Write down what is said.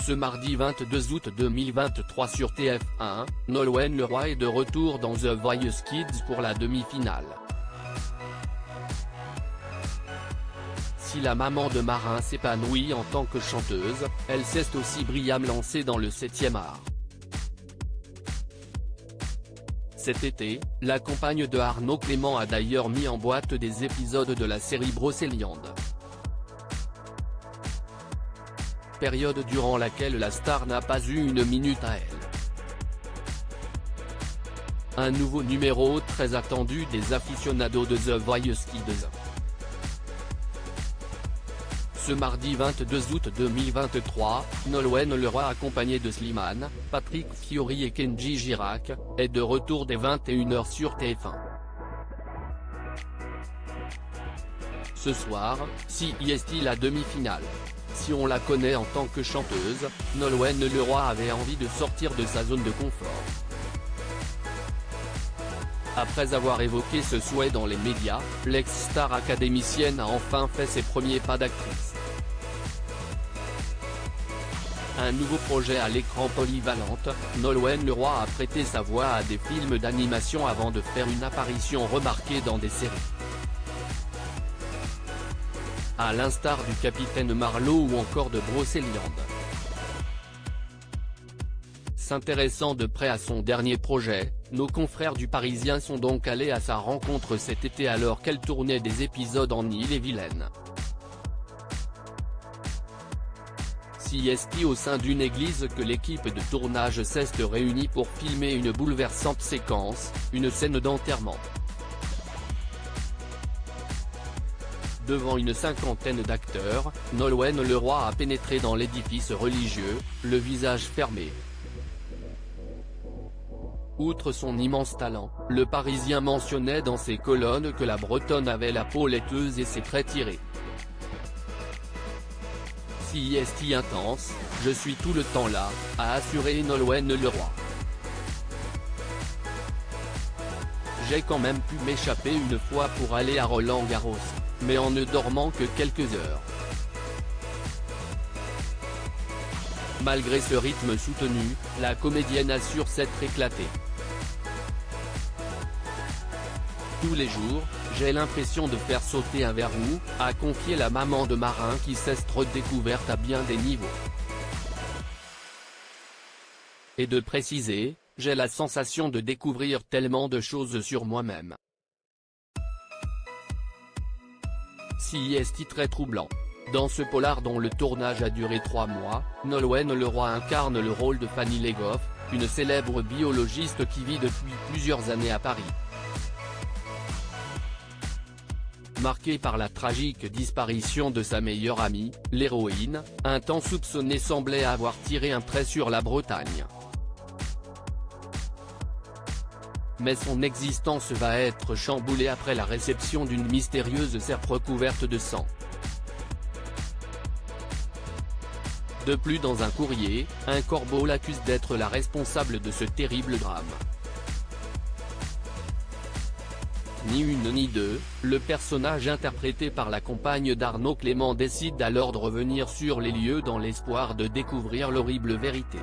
Ce mardi 22 août 2023 sur TF1, Nolwenn Leroy est de retour dans The Voice Kids pour la demi-finale. Si la maman de Marin s'épanouit en tant que chanteuse, elle s'est aussi brillamment lancée dans le 7e art. Cet été, la compagne de Arnaud Clément a d'ailleurs mis en boîte des épisodes de la série Brocéliande. Période durant laquelle la star n'a pas eu une minute à elle. Un nouveau numéro très attendu des aficionados de The Voice Kids. Ce mardi 22 août 2023, Nolwenn Leroy accompagnée de Slimane, Patrick Fiori et Kenji Girac, est de retour dès 21h sur TF1. Ce soir, CIST la demi-finale. Si on la connaît en tant que chanteuse, Nolwenn Leroy avait envie de sortir de sa zone de confort. Après avoir évoqué ce souhait dans les médias, l'ex-star académicienne a enfin fait ses premiers pas d'actrice. Un nouveau projet à l'écran polyvalente, Nolwenn Leroy a prêté sa voix à des films d'animation avant de faire une apparition remarquée dans des séries. À l'instar du Capitaine Marlowe ou encore de Brocéliande. S'intéressant de près à son dernier projet, nos confrères du Parisien sont donc allés à sa rencontre cet été alors qu'elle tournait des épisodes en Ille-et-Vilaine. CIST au sein d'une église que l'équipe de tournage s'est réunie pour filmer une bouleversante séquence, une scène d'enterrement. Devant une cinquantaine d'acteurs, Nolwenn Leroy a pénétré dans l'édifice religieux, le visage fermé. Outre son immense talent, le Parisien mentionnait dans ses colonnes que la Bretonne avait la peau laiteuse et ses traits tirés. CIST intense, je suis tout le temps là, a assuré Nolwenn Leroy. J'ai quand même pu m'échapper une fois pour aller à Roland-Garros, mais en ne dormant que quelques heures. Malgré ce rythme soutenu, la comédienne assure s'être éclatée. Tous les jours, j'ai l'impression de faire sauter un verrou, a confié la maman de Marin qui s'est redécouverte à bien des niveaux. Et de préciser, j'ai la sensation de découvrir tellement de choses sur moi-même. CIST très troublant. Dans ce polar dont le tournage a duré 3 mois, Nolwenn Leroy incarne le rôle de Fanny Legoff, une célèbre biologiste qui vit depuis plusieurs années à Paris. Marquée par la tragique disparition de sa meilleure amie, l'héroïne, un temps soupçonnée semblait avoir tiré un trait sur la Bretagne. Mais son existence va être chamboulée après la réception d'une mystérieuse serpe recouverte de sang. De plus dans un courrier, un corbeau l'accuse d'être la responsable de ce terrible drame. Ni une ni deux, le personnage interprété par la compagne d'Arnaud Clément décide alors de revenir sur les lieux dans l'espoir de découvrir l'horrible vérité.